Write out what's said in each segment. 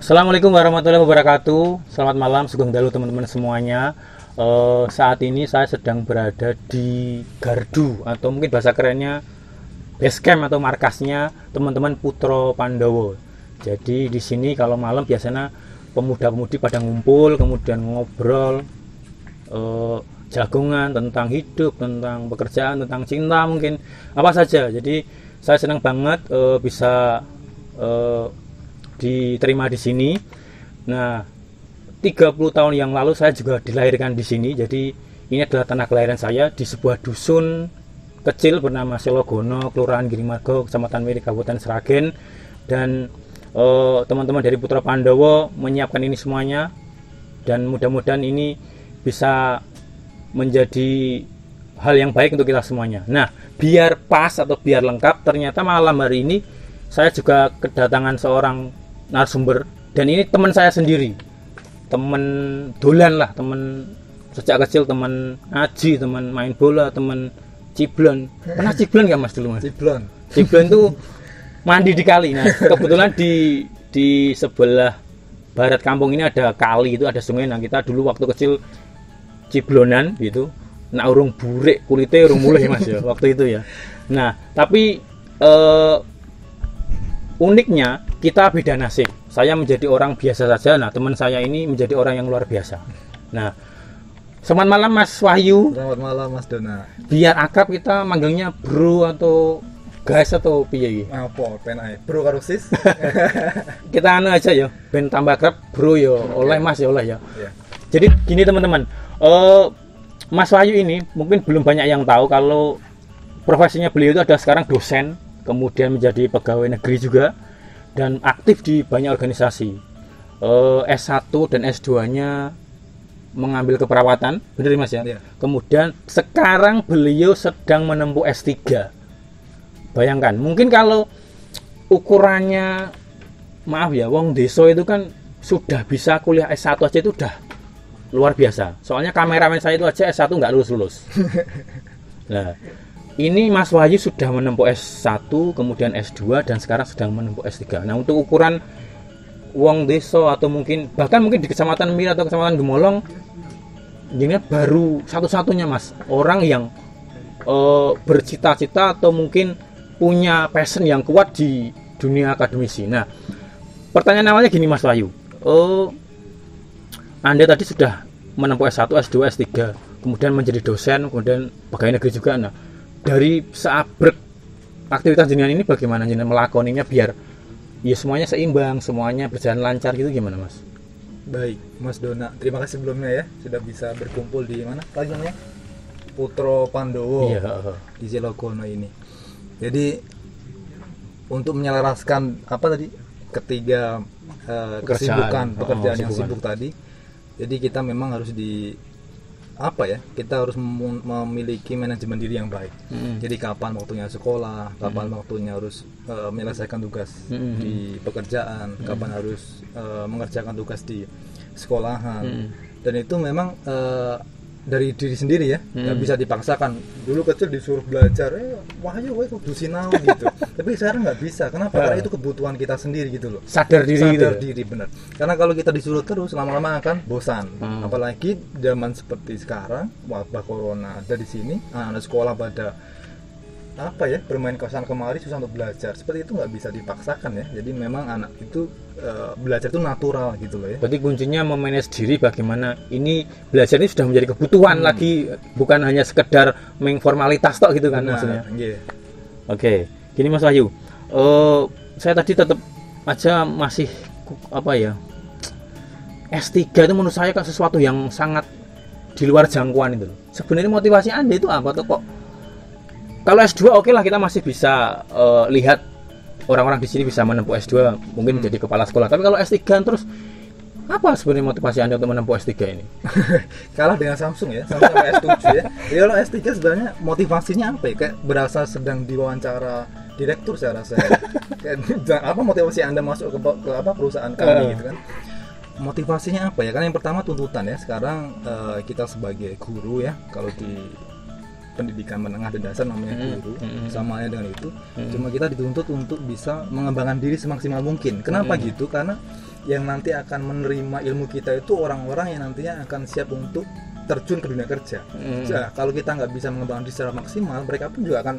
Assalamualaikum warahmatullahi wabarakatuh. Selamat malam, sugeng dalu teman-teman semuanya. Saat ini saya sedang berada di gardu atau mungkin bahasa kerennya base camp atau markasnya teman-teman Putra Pandawa. Jadi di sini kalau malam biasanya pemuda-pemudi pada ngumpul, kemudian ngobrol jagongan tentang hidup, tentang pekerjaan, tentang cinta, mungkin apa saja. Jadi saya senang banget bisa diterima di sini. Nah, 30 tahun yang lalu saya juga dilahirkan di sini. Jadi ini adalah tanah kelahiran saya di sebuah dusun kecil bernama Selogono, Kelurahan Girimargo, Kecamatan Miri, Kabupaten Sragen. Dan teman-teman dari Putra Pandawa menyiapkan ini semuanya, dan mudah-mudahan ini bisa menjadi hal yang baik untuk kita semuanya. Nah, biar pas atau biar lengkap, ternyata malam hari ini saya juga kedatangan seorang narasumber, dan ini teman saya sendiri, teman dolan lah, teman sejak kecil, teman ngaji, teman main bola, teman ciblon. Pernah ciblon nggak mas dulu mas? Ciblon tuh mandi di kali. Nah, kebetulan di sebelah barat kampung ini ada kali, itu ada sungai. Nah, kita dulu waktu kecil ciblonan gitu. Nah, urung burik kulitnya urung mulih mas ya waktu itu ya. Nah, tapi uniknya kita beda nasib. Saya menjadi orang biasa saja. Nah, teman saya ini menjadi orang yang luar biasa. Nah, selamat malam Mas Wahyu. Selamat malam Mas Dona. Biar akrab kita manggilnya bro atau guys atau piye iki? Apa penae? Bro karo sis. Kita anu aja ya, ben tambah akrab bro ya, oleh Mas ya oleh ya. Yeah. Jadi gini teman-teman, Mas Wahyu ini mungkin belum banyak yang tahu kalau profesinya beliau itu ada sekarang dosen, kemudian menjadi pegawai negeri juga, dan aktif di banyak organisasi. S1 dan S2-nya mengambil keperawatan, benar Mas ya? Yeah. Kemudian sekarang beliau sedang menempuh S3. Bayangkan, mungkin kalau ukurannya, maaf ya, wong desa itu kan sudah bisa kuliah S1 aja itu udah luar biasa. Soalnya kameramen saya itu aja S1 nggak lulus-lulus. Nah, ini Mas Wahyu sudah menempuh S1, kemudian S2, dan sekarang sedang menempuh S3. Nah, untuk ukuran wong desa atau mungkin bahkan mungkin di Kecamatan Mir atau Kecamatan Gemolong, ini baru satu-satunya Mas orang yang bercita-cita atau mungkin punya passion yang kuat di dunia akademisi. Nah, pertanyaan awalnya gini Mas Wahyu, Anda tadi sudah menempuh S1, S2, S3, kemudian menjadi dosen, kemudian pegawai negeri juga. Nah, dari seabrek aktivitas jenengan ini bagaimana jenengan melakoninya biar ya semuanya seimbang, semuanya berjalan lancar gitu, gimana Mas? Baik, Mas Dona. Terima kasih sebelumnya ya sudah bisa berkumpul di mana lagi namanya? Putra Pandawa. Iya. Di Selogono ini. Jadi untuk menyelaraskan apa tadi? Ketiga kesibukan pekerjaan yang sibuk tadi. Jadi kita memang harus kita harus memiliki manajemen diri yang baik. Jadi kapan waktunya sekolah, kapan waktunya harus menyelesaikan tugas di pekerjaan, kapan harus mengerjakan tugas di sekolahan. Dan itu memang dari diri sendiri ya, nggak bisa dipaksakan. Dulu kecil disuruh belajar, Wahyu kudu sinau gitu. Tapi sekarang nggak bisa. Kenapa? Karena itu kebutuhan kita sendiri gitu loh. Sadar diri Benar. Karena kalau kita disuruh terus lama-lama akan bosan. Apalagi zaman seperti sekarang, wabah corona ada di sini, anak sekolah pada bermain kosan kemari, susah untuk belajar. Seperti itu nggak bisa dipaksakan ya. Jadi memang anak itu belajar itu natural gitu loh ya. Berarti kuncinya memanage diri, bagaimana ini belajar ini sudah menjadi kebutuhan lagi, bukan hanya sekedar formalitas tok gitu kan. Benar, maksudnya. Yeah. Oke, gini Mas Wahyu, saya tadi tetap aja masih S3 itu menurut saya kan sesuatu yang sangat di luar jangkauan itu. Sebenarnya motivasi Anda itu apa tuh kok? Kalau S2 oke lah, kita masih bisa lihat orang-orang di sini bisa menempuh S2 mungkin menjadi kepala sekolah. Tapi kalau S3 terus apa sebenarnya motivasi Anda untuk menempuh S3 ini? Kalah dengan Samsung ya, Samsung sama S7 ya. Jadi kalau S3 sebenarnya motivasinya apa ya? Kayak berasa sedang diwawancara direktur saya rasa. Apa motivasi Anda masuk ke perusahaan kami gitu kan? Motivasinya apa ya? Kan yang pertama tuntutan ya. Sekarang kita sebagai guru ya, kalau di pendidikan menengah dan dasar namanya guru, sama halnya dengan itu. Cuma kita dituntut untuk bisa mengembangkan diri semaksimal mungkin. Kenapa gitu? Karena yang nanti akan menerima ilmu kita itu orang-orang yang nantinya akan siap untuk terjun ke dunia kerja. Nah, kalau kita nggak bisa mengembangkan diri secara maksimal, mereka pun juga akan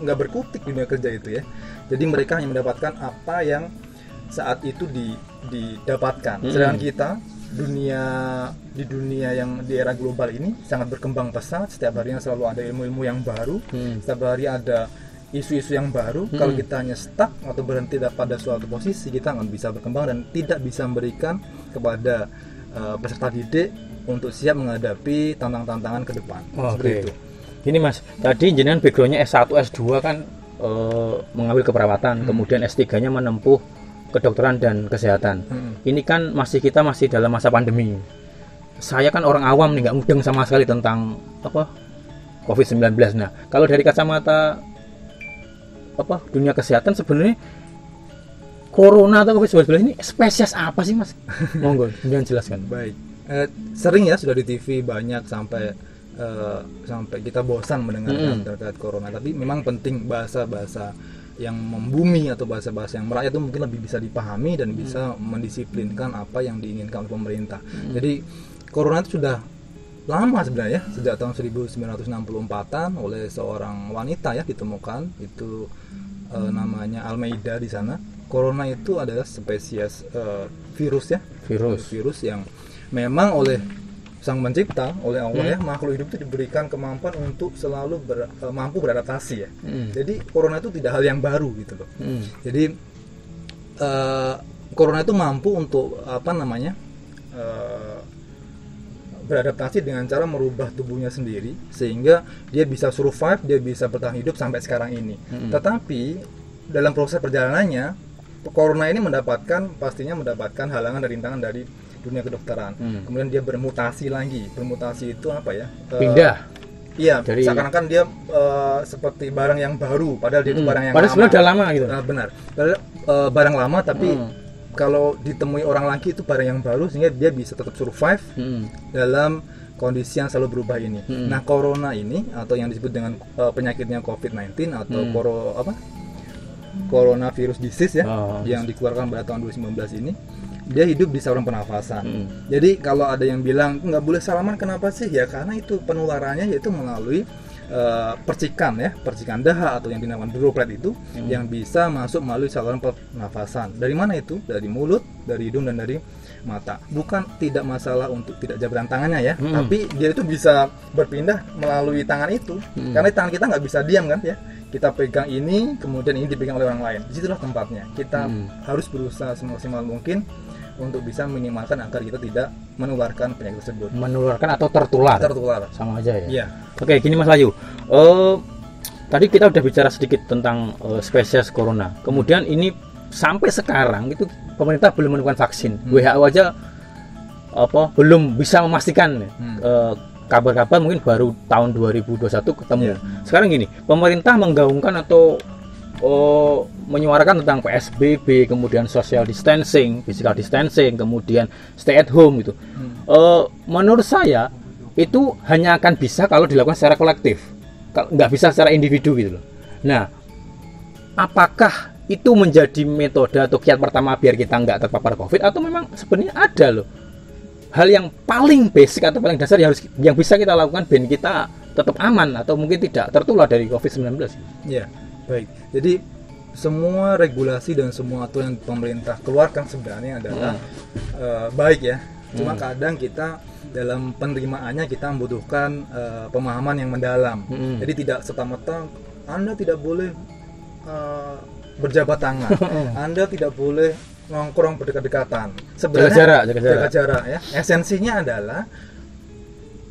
nggak berkutik di dunia kerja itu ya. Jadi mereka hanya mendapatkan apa yang saat itu didapatkan. Sedangkan kita di dunia yang di era global ini sangat berkembang pesat. Setiap harinya selalu ada ilmu-ilmu yang baru, setiap hari ada isu-isu yang baru. Kalau kita hanya stuck atau berhenti pada suatu posisi, kita nggak bisa berkembang dan tidak bisa memberikan kepada peserta didik untuk siap menghadapi tantangan-tantangan ke depan. Seperti itu. Ini Mas, tadi jenengan backgroundnya S1, S2 kan mengambil keperawatan, kemudian S3-nya menempuh kedokteran dan kesehatan. Ini kan kita masih dalam masa pandemi. Saya kan orang awam nih, nggak mudeng sama sekali tentang COVID-19. Nah, kalau dari kacamata dunia kesehatan, sebenarnya corona atau COVID-19 ini spesies apa sih Mas? Monggo, jangan jelaskan. Baik, sering ya sudah di TV banyak sampai kita bosan mendengarkan terkait corona. Tapi memang penting bahasa-bahasa yang membumi atau bahasa-bahasa yang merakyat itu mungkin lebih bisa dipahami dan bisa mendisiplinkan apa yang diinginkan oleh pemerintah. Jadi corona itu sudah lama sebenarnya, sejak tahun 1964-an oleh seorang wanita ya ditemukan, itu namanya Almeida di sana. Corona itu adalah spesies virus ya, virus yang memang oleh Sang Pencipta, oleh Allah ya, makhluk hidup itu diberikan kemampuan untuk selalu mampu beradaptasi ya. Jadi corona itu tidak hal yang baru gitu loh. Jadi corona itu mampu untuk beradaptasi dengan cara merubah tubuhnya sendiri sehingga dia bisa survive, dia bisa bertahan hidup sampai sekarang ini. Tetapi dalam proses perjalanannya, corona ini pastinya mendapatkan halangan dan rintangan dari dunia kedokteran. Kemudian dia bermutasi lagi. Bermutasi itu apa ya? Pindah. Iya, seakan-akan dia seperti barang yang baru, padahal dia itu barang yang padahal sebenarnya udah lama gitu. Benar. Padahal barang lama, tapi kalau ditemui orang lagi itu barang yang baru sehingga dia bisa tetap survive dalam kondisi yang selalu berubah ini. Nah, corona ini atau yang disebut dengan penyakitnya COVID-19 atau coronavirus disease ya, yang dikeluarkan pada tahun 2019 ini, dia hidup di saluran pernafasan. Jadi kalau ada yang bilang nggak boleh salaman, kenapa sih? Ya karena itu penularannya yaitu melalui percikan dahak atau yang dinamakan droplet itu yang bisa masuk melalui saluran pernafasan. Dari mana itu? Dari mulut, dari hidung dan dari mata. Bukan tidak masalah untuk tidak jabatan tangannya ya, tapi dia itu bisa berpindah melalui tangan itu. Karena tangan kita nggak bisa diam kan ya. Kita pegang ini, kemudian ini dipegang oleh orang lain. Disitulah tempatnya. Kita harus berusaha semaksimal mungkin untuk bisa minimalkan agar kita tidak menularkan penyakit tersebut. Menularkan atau tertular? Tertular. Sama aja ya? Iya. Oke, gini Mas Ayu. Tadi kita udah bicara sedikit tentang spesies corona. Kemudian ini sampai sekarang itu pemerintah belum menemukan vaksin. WHO aja belum bisa memastikan. Kabar-kabar mungkin baru tahun 2021 ketemu. Sekarang gini, pemerintah menggaungkan atau menyuarakan tentang PSBB, kemudian social distancing, physical distancing, kemudian stay at home gitu. Menurut saya itu hanya akan bisa kalau dilakukan secara kolektif, nggak bisa secara individu gitu loh. Nah, apakah itu menjadi metode atau kiat pertama biar kita nggak terpapar COVID, atau memang sebenarnya ada loh hal yang paling basic atau paling dasar yang bisa kita lakukan biar kita tetap aman atau mungkin tidak tertular dari COVID-19? Ya, baik. Jadi semua regulasi dan semua aturan yang pemerintah keluarkan sebenarnya adalah baik ya. Cuma kadang kita dalam penerimaannya kita membutuhkan pemahaman yang mendalam. Jadi tidak serta-merta Anda tidak boleh berjabat tangan, Anda tidak boleh nongkrong berdekat-dekatan. Sebenarnya jaga jarak ya. Esensinya adalah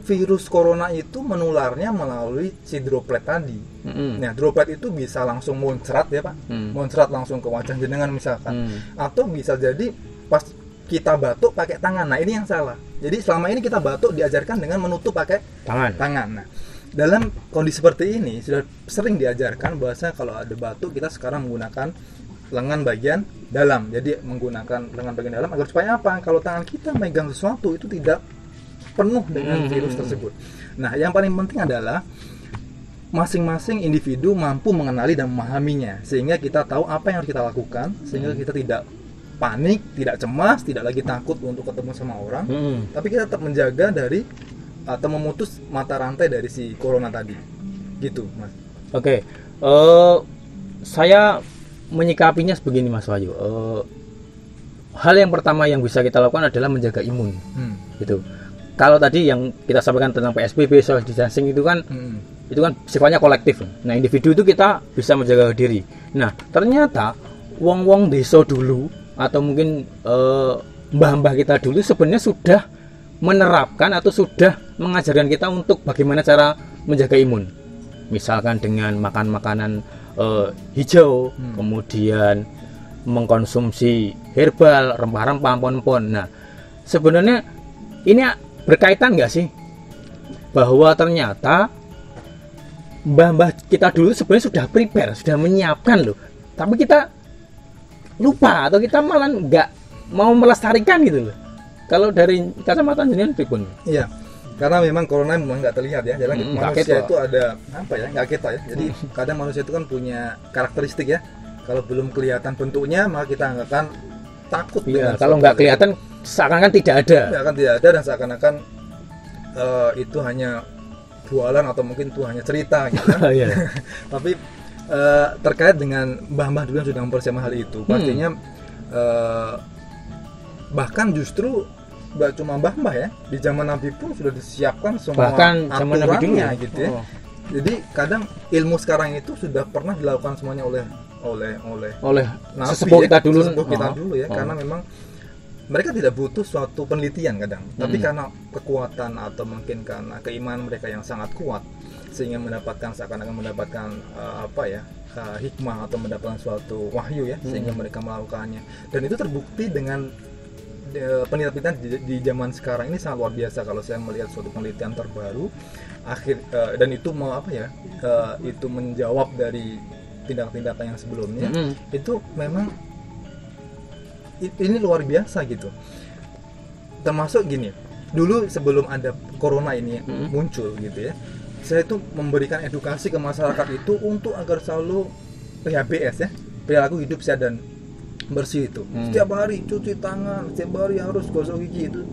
virus corona itu menularnya melalui si droplet tadi. Nah, droplet itu bisa langsung muncrat ya Pak, muncrat langsung ke wajah jenengan misalkan, atau bisa jadi pas kita batuk pakai tangan. Nah, ini yang salah. Jadi selama ini kita batuk diajarkan dengan menutup pakai tangan. Nah, dalam kondisi seperti ini sudah sering diajarkan bahwa kalau ada batuk kita sekarang menggunakan lengan bagian dalam. Jadi menggunakan lengan bagian dalam agar supaya apa? Kalau tangan kita megang sesuatu itu tidak penuh dengan virus tersebut. Nah, yang paling penting adalah masing-masing individu mampu mengenali dan memahaminya, sehingga kita tahu apa yang harus kita lakukan, sehingga kita tidak panik, tidak cemas, tidak lagi takut untuk ketemu sama orang, tapi kita tetap menjaga dari atau memutus mata rantai dari si corona tadi, gitu, Mas. Oke, saya menyikapinya begini, Mas Wahyu. Hal yang pertama yang bisa kita lakukan adalah menjaga imun, gitu. Kalau tadi yang kita sampaikan tentang PSBB, social distancing itu kan sifatnya kolektif. Nah, individu itu kita bisa menjaga diri. Nah, ternyata wong-wong desa dulu atau mungkin mbah-mbah kita dulu sebenarnya sudah menerapkan atau sudah mengajarkan kita untuk bagaimana cara menjaga imun. Misalkan dengan makan makanan hijau, kemudian mengkonsumsi herbal, rempah-rempah, pohon-pohon. Nah, sebenarnya ini berkaitan nggak sih bahwa ternyata mbah-mbah kita dulu sebenarnya sudah prepare, sudah menyiapkan loh, tapi kita lupa atau kita malah nggak mau melestarikan gitu loh. Kalau dari kacamata jenengan pripun? Iya, karena memang corona memang nggak terlihat ya. Jadi manusia itu ada apa ya? Nggak kita ya. Jadi kadang manusia itu kan punya karakteristik ya. Kalau belum kelihatan bentuknya, maka kita nggak akan takut. Iya, kalau nggak kelihatan, seakan-akan tidak ada. Akan tidak ada dan seakan-akan itu hanya bualan atau mungkin itu hanya cerita gitu kan. Tapi terkait dengan mbah-mbah dulu yang sudah mempersiapkan hal itu, pastinya bahkan justru nggak cuma mbah-mbah ya, di zaman Nabi pun sudah disiapkan semua bahkan zaman Nabi dulu gitu ya. Jadi kadang ilmu sekarang itu sudah pernah dilakukan semuanya oleh Nabi, sesepuh kita dulu, ya, karena memang mereka tidak butuh suatu penelitian kadang, tapi karena kekuatan atau mungkin karena keimanan mereka yang sangat kuat, sehingga seakan-akan mendapatkan hikmah atau mendapatkan suatu wahyu ya, sehingga mereka melakukannya. Dan itu terbukti dengan penelitian di zaman sekarang ini sangat luar biasa. Kalau saya melihat suatu penelitian terbaru dan itu itu menjawab dari tindakan-tindakan yang sebelumnya, itu memang ini luar biasa gitu. Termasuk gini, dulu sebelum ada corona ini muncul gitu ya, saya itu memberikan edukasi ke masyarakat itu untuk agar selalu PHBS ya, perilaku hidup sehat dan bersih itu. Setiap hari cuci tangan, setiap hari harus gosok gigi itu.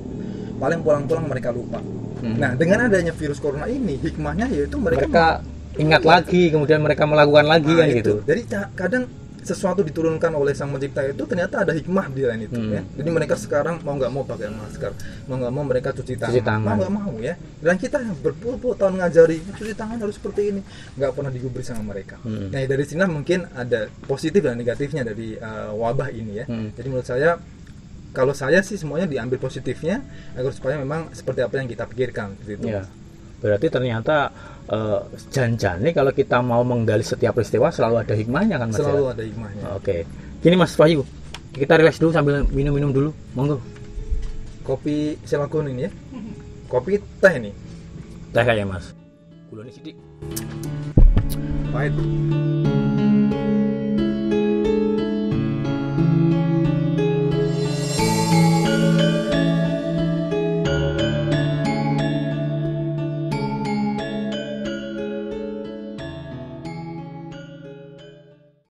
Paling pulang-pulang mereka lupa. Nah, dengan adanya virus corona ini, hikmahnya yaitu mereka ingat lagi, kemudian mereka melakukan lagi kan gitu. Jadi kadang sesuatu diturunkan oleh Sang Pencipta itu ternyata ada hikmah di lain itu ya. Jadi mereka sekarang mau nggak mau pakai masker, mau nggak mau mereka cuci tangan. Mau nggak mau ya. Dan kita yang berpuluh-puluh tahun ngajari cuci tangan harus seperti ini, nggak pernah digubris sama mereka. Nah, dari sini mungkin ada positif dan negatifnya dari wabah ini ya. Jadi menurut saya, kalau saya sih semuanya diambil positifnya agar supaya memang seperti apa yang kita pikirkan gitu. Ya. Berarti ternyata jangan-jangan nih kalau kita mau menggali setiap peristiwa selalu ada hikmahnya kan Mas? Selalu ada hikmahnya. Oke. Gini Mas Wahyu, kita relax dulu sambil minum-minum dulu. Monggo. Kopi silakan ini ya. Kopi teh ini. Teh kayak Mas. Gulanya sidik. Pahit.